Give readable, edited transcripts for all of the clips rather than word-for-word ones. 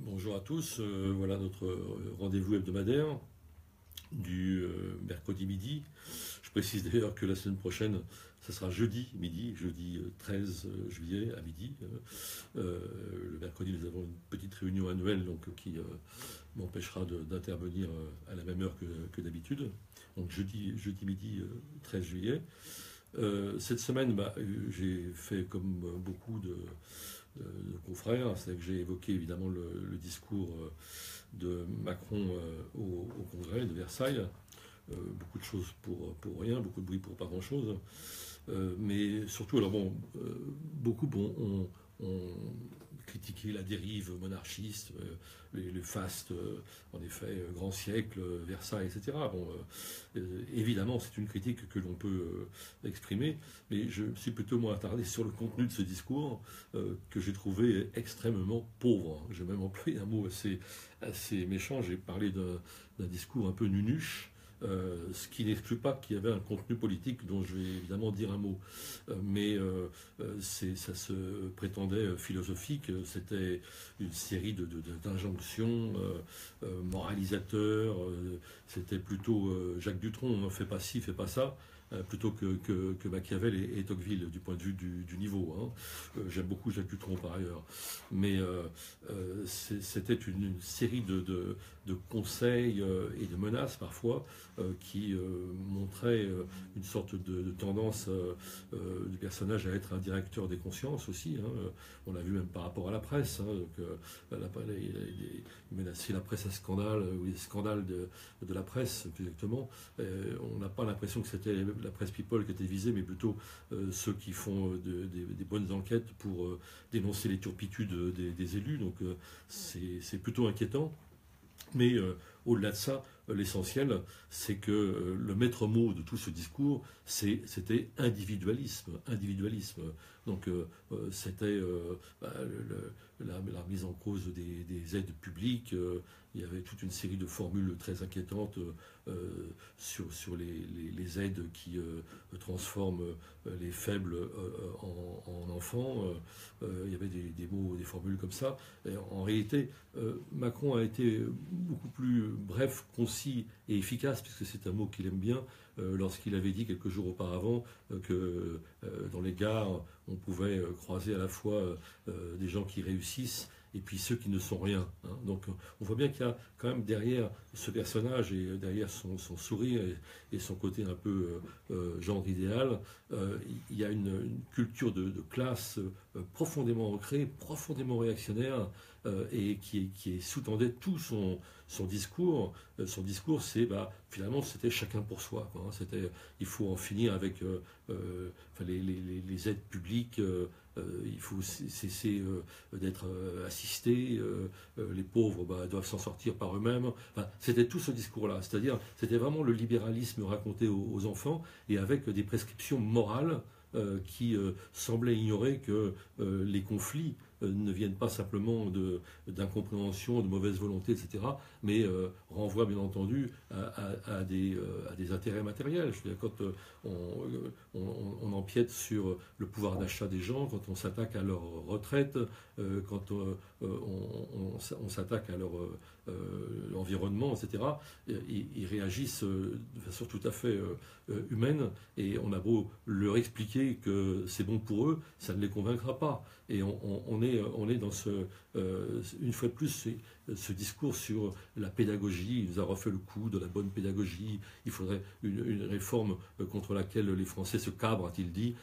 Bonjour à tous, voilà notre rendez-vous hebdomadaire du mercredi midi. Je précise d'ailleurs que la semaine prochaine, ça sera jeudi midi, jeudi 13 juillet à midi. Le mercredi, nous avons une petite réunion annuelle qui m'empêchera d'intervenir à la même heure que d'habitude. Donc jeudi midi 13 juillet. Cette semaine, j'ai fait comme beaucoup de confrères, c'est que j'ai évoqué évidemment le discours de Macron au Congrès de Versailles. Beaucoup de choses pour rien, beaucoup de bruit pour pas grand-chose. Mais surtout, alors bon, beaucoup ont critiqué la dérive monarchiste, le faste, en effet, grand siècle, Versailles, etc. Bon, évidemment, c'est une critique que l'on peut exprimer, mais je me suis plutôt moins attardé sur le contenu de ce discours que j'ai trouvé extrêmement pauvre. J'ai même employé un mot assez méchant, j'ai parlé d'un discours un peu nunuche. Ce qui n'exclut pas qu'il y avait un contenu politique dont je vais évidemment dire un mot. Ça se prétendait philosophique, c'était une série d'injonctions moralisateurs, c'était plutôt Jacques Dutronc, fais pas ci, fais pas ça. Plutôt que Machiavel et Tocqueville du point de vue du niveau. Hein. J'aime beaucoup Jacques Dutronc par ailleurs. Mais c'était une série de conseils et de menaces parfois qui montraient une sorte de tendance du personnage à être un directeur des consciences aussi. Hein. On l'a vu même par rapport à la presse. Hein. Il menaçait la presse à scandale, ou les scandales de la presse, plus exactement. On n'a pas l'impression que c'était la presse people qui était visée, mais plutôt ceux qui font des bonnes enquêtes pour dénoncer les turpitudes des élus. Donc c'est plutôt inquiétant. Mais au-delà de ça, l'essentiel, c'est que le maître mot de tout ce discours, c'était individualisme. Individualisme. Donc c'était la mise en cause des aides publiques. Il y avait toute une série de formules très inquiétantes sur les aides qui transforment les faibles en enfants. Il y avait des mots, des formules comme ça. Et en réalité, Macron a été beaucoup plus bref, concis et efficace, puisque c'est un mot qu'il aime bien, lorsqu'il avait dit quelques jours auparavant que dans les gares, on pouvait croiser à la fois des gens qui réussissent et puis ceux qui ne sont rien. Hein. Donc on voit bien qu'il y a quand même derrière ce personnage et derrière son sourire et son côté un peu genre idéal, il y a une culture de classe profondément ancrée, profondément réactionnaire et qui sous-tendait tout son discours. Son discours, finalement, c'était chacun pour soi. Quoi, hein. Il faut en finir avec les aides publiques. Il faut cesser d'être assisté. Les pauvres doivent s'en sortir par eux-mêmes. Enfin, c'était tout ce discours-là. C'est-à-dire, c'était vraiment le libéralisme raconté aux enfants et avec des prescriptions morales qui semblaient ignorer que les conflits ne viennent pas simplement d'incompréhension, de mauvaise volonté, etc., mais renvoient bien entendu à des intérêts matériels. Je veux dire, quand on empiète sur le pouvoir d'achat des gens, quand on s'attaque à leur retraite, quand on s'attaque à leur environnement, etc., ils réagissent de façon tout à fait humaine, et on a beau leur expliquer que c'est bon pour eux, ça ne les convaincra pas. Et on est dans une fois de plus, ce discours sur la pédagogie. Il nous a refait le coup de la bonne pédagogie. Il faudrait une réforme contre laquelle les Français se cabrent, a-t-il dit.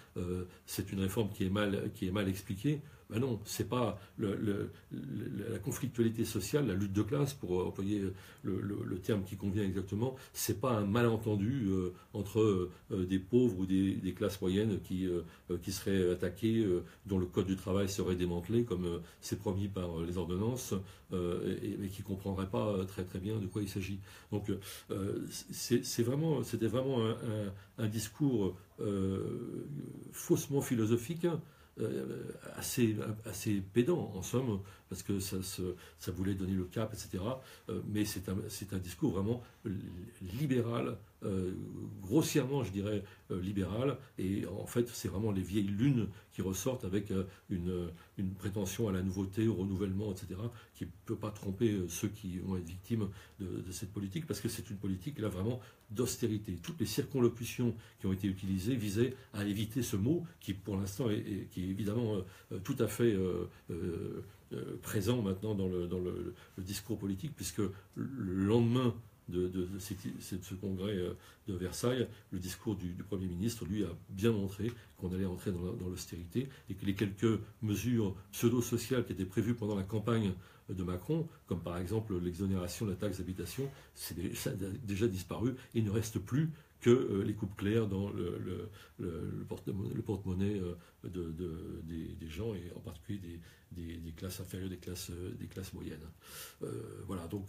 C'est une réforme qui est mal expliquée. Ben non, c'est pas la conflictualité sociale, la lutte de classe, pour employer le terme qui convient exactement, c'est pas un malentendu entre des pauvres ou des classes moyennes qui seraient attaquées, dont le code du travail serait démantelé, comme c'est promis par les ordonnances, mais qui ne comprendraient pas très très bien de quoi il s'agit. Donc c'était vraiment un discours faussement philosophique, assez pédant en somme, parce que ça voulait donner le cap, etc. Mais c'est un discours vraiment libéral, grossièrement, je dirais, libérale. Et en fait, c'est vraiment les vieilles lunes qui ressortent avec une prétention à la nouveauté, au renouvellement, etc., qui ne peut pas tromper ceux qui vont être victimes de cette politique, parce que c'est une politique, là, vraiment d'austérité. Toutes les circonlocutions qui ont été utilisées visaient à éviter ce mot qui, pour l'instant, qui est évidemment tout à fait présent maintenant dans le discours politique, puisque le lendemain de ce congrès de Versailles, le discours du Premier ministre, lui, a bien montré qu'on allait entrer dans l'austérité et que les quelques mesures pseudo-sociales qui étaient prévues pendant la campagne de Macron, comme par exemple l'exonération de la taxe d'habitation, ça a déjà disparu. Il ne reste plus que les coupes claires dans le porte-monnaie des gens, et en particulier des classes inférieures, des classes moyennes. Voilà, donc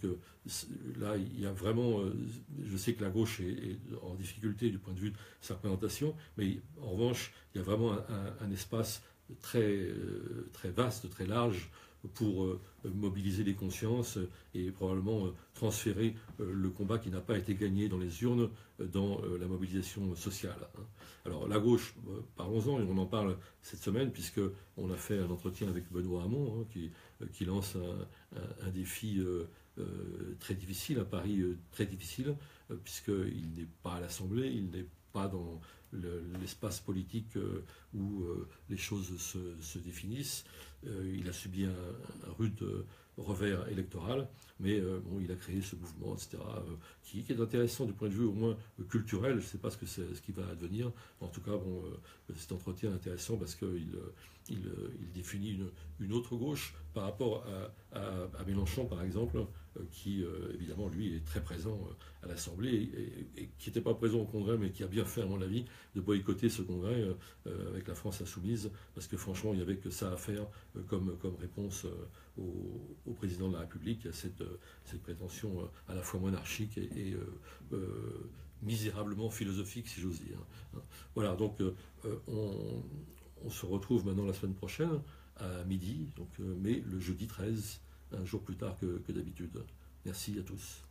là, il y a vraiment... je sais que la gauche est en difficulté du point de vue de sa représentation, mais en revanche, il y a vraiment un espace très vaste, très large, pour mobiliser les consciences et probablement transférer le combat qui n'a pas été gagné dans les urnes dans la mobilisation sociale. Alors la gauche, parlons-en, et on en parle cette semaine, puisqu'on a fait un entretien avec Benoît Hamon, qui lance un défi très difficile, un pari très difficile, puisqu'il n'est pas à l'Assemblée, il n'est pas dans l'espace politique où les choses se définissent. Il a subi un rude revers électoral, mais bon, il a créé ce mouvement, etc., qui est intéressant du point de vue au moins culturel. Je ne sais pas ce qui va advenir. En tout cas, bon, cet entretien est intéressant parce qu'il définit une autre gauche par rapport à Mélenchon, par exemple, qui, évidemment, lui, est très présent à l'Assemblée et qui n'était pas présent au Congrès, mais qui a bien fait, à mon avis, de boycotter ce Congrès avec la France Insoumise, parce que franchement, il n'y avait que ça à faire comme réponse au président de la République, à cette prétention à la fois monarchique et misérablement philosophique, si j'ose dire. Voilà, donc on se retrouve maintenant la semaine prochaine à midi, mais le jeudi 13, un jour plus tard que d'habitude. Merci à tous.